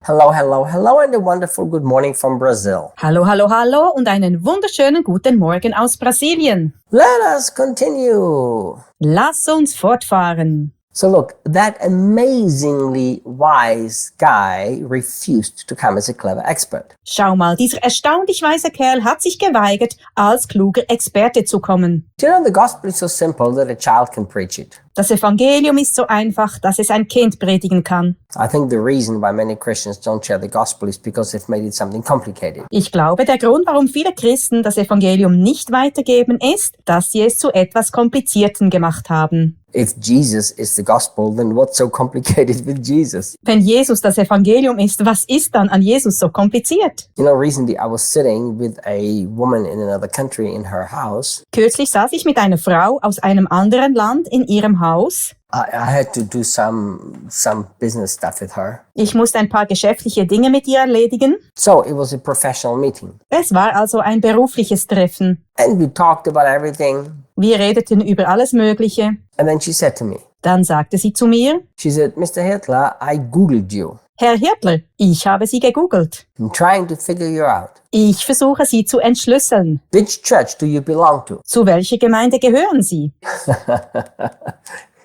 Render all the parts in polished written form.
Hello, hello, hello and a wonderful good morning from Brazil. Hallo, hallo, hallo und einen wunderschönen guten Morgen aus Brasilien. Let us continue. Lass uns fortfahren. So look, that amazingly wise guy refused to come as a clever expert. Schau mal, dieser erstaunlich weise Kerl hat sich geweigert, als kluger Experte zu kommen. Do you know the gospel is so simple that a child can preach it? Das Evangelium ist so einfach, dass es ein Kind predigen kann. I think the reason why many Christians don't share the gospel is because they've made it something complicated. Ich glaube, der Grund, warum viele Christen das Evangelium nicht weitergeben, ist, dass sie es zu etwas Komplizierten gemacht haben. If Jesus is the gospel, then what's so complicated with Jesus? Wenn Jesus das Evangelium ist, was ist dann an Jesus so kompliziert? You know, recently I was sitting with a woman in another country in her house. Kürzlich saß ich mit einer Frau aus einem anderen Land in ihrem Haus. I had to do some business stuff with her. Ich musste ein paar geschäftliche Dinge mit ihr erledigen. So it was a professional meeting. Es war also ein berufliches Treffen. And we talked about everything. Wir redeten über alles Mögliche. And then she said to me, Dann sagte sie zu mir, she said, Mr. Hirtler, I Googled you. Herr Hirtler, ich habe Sie gegoogelt. I'm trying to figure you out. Ich versuche Sie zu entschlüsseln. Which church do you belong to? Zu welcher Gemeinde gehören Sie?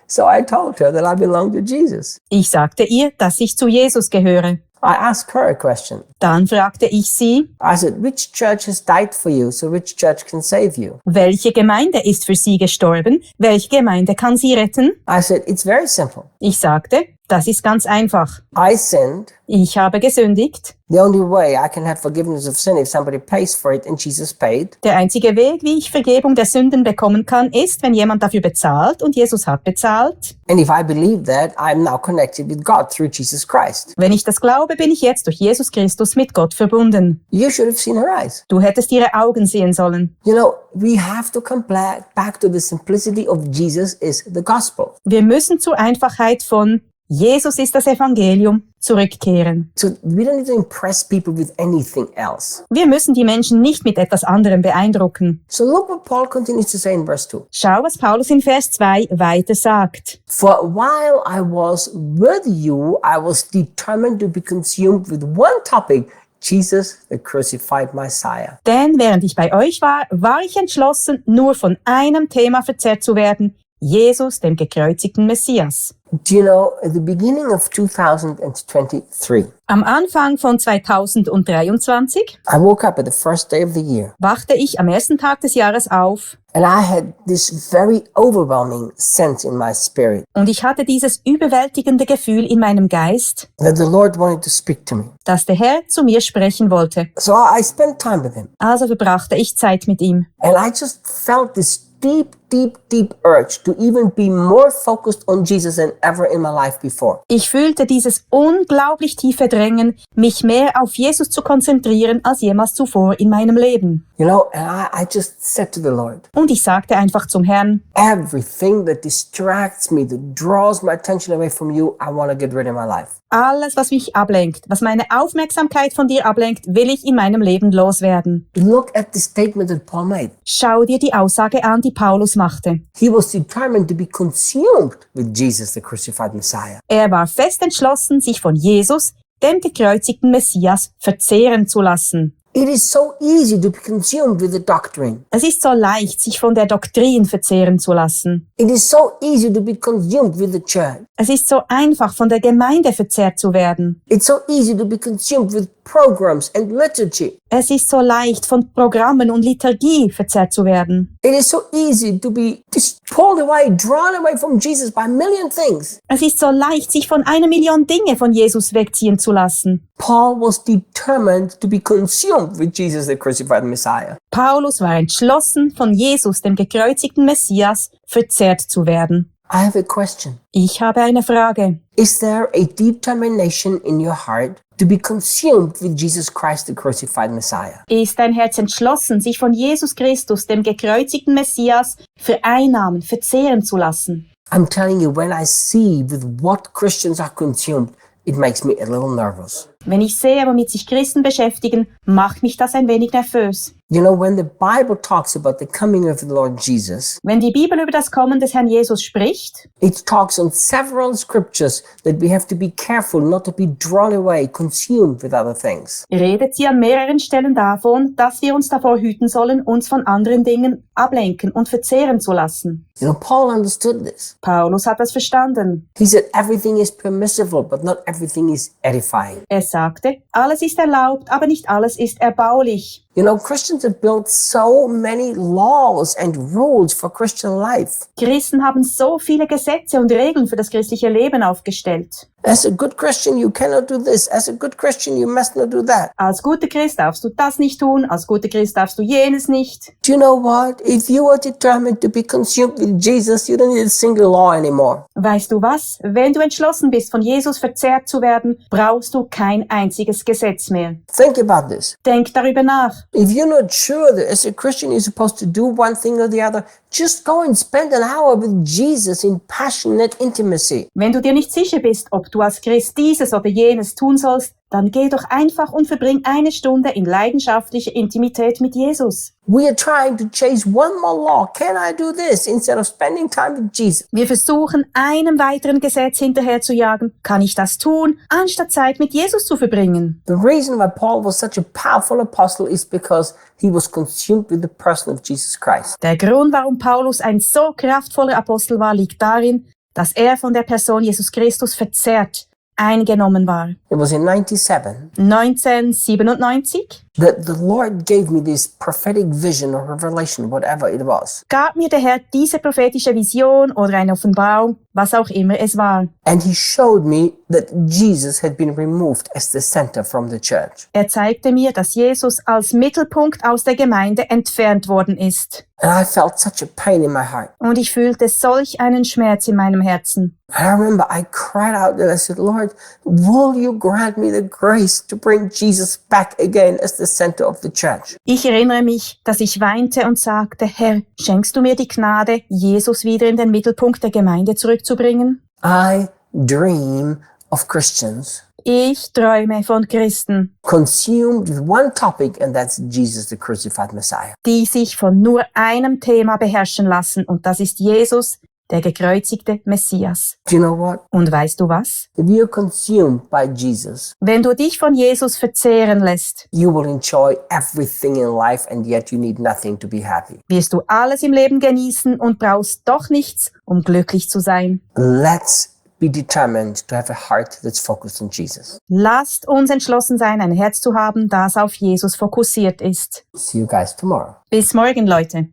So I told her that I belong to Jesus. Ich sagte ihr, dass ich zu Jesus gehöre. I asked her a question. Dann fragte ich sie, I said, which church has died for you, so which church can save you? welche Gemeinde ist für Sie gestorben? Welche Gemeinde kann Sie retten? I said, it's very simple. Ich sagte, das ist ganz einfach. I sinned. Ich habe gesündigt. The only way I can have forgiveness of sin if somebody pays for it and Jesus paid. Der einzige Weg, wie ich Vergebung der Sünden bekommen kann, ist, wenn jemand dafür bezahlt und Jesus hat bezahlt. And if I believe that, I'm now connected with God through Jesus Christ. Wenn ich das glaube, bin ich jetzt durch Jesus Christus mit Gott verbunden. You should have seen her eyes. Du hättest ihre Augen sehen sollen. You know, we have to come back to the simplicity of Jesus is the gospel. Wir müssen zur Einfachheit von Jesus ist das Evangelium zurückkehren. So we don't need to impress people with anything else. Wir müssen die Menschen nicht mit etwas anderem beeindrucken. So look what Paul continues to say in verse 2. Schau, was Paulus in Vers 2 weiter sagt. For while I was with you, I was determined to be consumed with one topic, Jesus, the crucified Messiah. Denn während ich bei euch war, war ich entschlossen, nur von einem Thema verzehrt zu werden, Jesus, dem gekreuzigten Messias. Do you know, at the beginning of 2023, Am Anfang von 2023 I woke up at the first day of the year wachte ich am ersten Tag des Jahres auf and I had this very overwhelming sense in my spirit und ich hatte dieses überwältigende Gefühl in meinem Geist, that the Lord wanted to speak to me. dass der Herr zu mir sprechen wollte. So I spent time with him Also verbrachte ich Zeit mit ihm. and I just felt this deep urge to even be more focused on Jesus than ever in my life before. Ich fühlte dieses unglaublich tiefe Drängen, mich mehr auf Jesus zu konzentrieren als jemals zuvor in meinem Leben. You know, and I just said to the Lord, Und ich sagte einfach zum Herrn, everything that distracts me, that draws my attention away from you, I want to get rid of my life. alles, was mich ablenkt, was meine Aufmerksamkeit von dir ablenkt, will ich in meinem Leben loswerden. Look at the statement that Paul made. Schau dir die Aussage an, die Paulus machte. He was determined to be consumed with Jesus, the crucified Messiah. Er war fest entschlossen, sich von Jesus, dem gekreuzigten Messias, verzehren zu lassen. It is so easy to be consumed with the doctrine. Es ist so leicht, sich von der Doktrin verzehren zu lassen. It is so easy to be consumed with the church. Es ist so einfach, von der Gemeinde verzehrt zu werden. It's so easy to be consumed with programs and liturgy. Es ist so leicht, von Programmen und Liturgie verzerrt zu werden. It is so easy to be just pulled away, drawn away from Jesus by a million things. Es ist so leicht, sich von 1 Million Dinge von Jesus wegziehen zu lassen. Paul was determined to be consumed with Jesus, the crucified Messiah. Paulus war entschlossen, von Jesus, dem gekreuzigten Messias, verzehrt zu werden. I have a question. Ich habe eine Frage. Is there a determination in your heart to be consumed with Jesus Christ, the crucified Messiah? Ist dein Herz entschlossen, sich von Jesus Christus, dem gekreuzigten Messias, vereinnahmen, verzehren zu lassen? I'm telling you, when I see with what Christians are consumed, it makes me a little nervous. Wenn ich sehe, womit sich Christen beschäftigen, macht mich das ein wenig nervös. You know, when the Bible talks about the coming of the Lord Jesus, Wenn die Bibel über das Kommen des Herrn Jesus spricht, it talks on several scriptures that we have to be careful not to be drawn away, consumed with other things. redet sie an mehreren Stellen davon, dass wir uns davor hüten sollen, uns von anderen Dingen ablenken und verzehren zu lassen. You know, Paul understood this. Paulus hat das verstanden. He said everything is permissible, but not everything is edifying. Er sagte, alles ist erlaubt, aber nicht alles ist erbaulich. You know, Christians have built so many laws and rules for Christian life. Christen haben so viele Gesetze und Regeln für das christliche Leben aufgestellt. As a good Christian, you cannot do this. As a good Christian, you must not do that. Als guter Christ darfst du das nicht tun, als guter Christ darfst du jenes nicht. Do you know what? If you are determined to be consumed with Jesus, you don't need a single law anymore. Weißt du was? Wenn du entschlossen bist, von Jesus verzehrt zu werden, brauchst du kein einziges Gesetz mehr. Think about this. Denk darüber nach. If you're not sure that as a Christian you're supposed to do one thing or the other, just go and spend an hour with Jesus in passionate intimacy. Wenn du dir nicht sicher bist, ob du als Christ dieses oder jenes tun sollst, dann geh doch einfach und verbring eine Stunde in leidenschaftlicher Intimität mit Jesus. We are trying to chase one more law. Can I do this? Instead of spending time with Jesus. Wir versuchen, einem weiteren Gesetz hinterherzujagen. Kann ich das tun, anstatt Zeit mit Jesus zu verbringen? The reason why Paul was such a powerful apostle is because he was consumed with the person of Jesus Christ. Der Grund, warum Paulus ein so kraftvoller Apostel war, liegt darin, dass er von der Person Jesus Christus verzehrt, eingenommen war. It was in 97 1997 that the Lord gave me this prophetic vision or revelation, whatever it was. gab mir der Herr diese prophetische Vision oder eine Offenbarung, was auch immer es war. And he showed me that Jesus had been removed as the center from the church. Er zeigte mir, dass Jesus als Mittelpunkt aus der Gemeinde entfernt worden ist. And I felt such a pain in my heart. Und ich fühlte solch einen Schmerz in meinem Herzen. And I remember I cried out and I said, Lord, will you grant me the grace to bring Jesus back again as the center of the church? Ich erinnere mich, dass ich weinte und sagte, Herr, schenkst du mir die Gnade, Jesus wieder in den Mittelpunkt der Gemeinde zurückzubringen? I dream of Christians Ich träume von Christen, consumed with one topic, and that's Jesus, the crucified Messiah. die sich von nur einem Thema beherrschen lassen, und das ist Jesus, der gekreuzigte Messias. Do you know what? Und weißt du was? If you're consumed by Jesus, Wenn du dich von Jesus verzehren lässt, you will enjoy everything in life, and yet you need nothing to be happy. wirst du alles im Leben genießen und brauchst doch nichts, um glücklich zu sein. Let's be determined to have a heart that's focused on Jesus. Lasst uns entschlossen sein, ein Herz zu haben, das auf Jesus fokussiert ist. See you guys tomorrow. Bis morgen, Leute.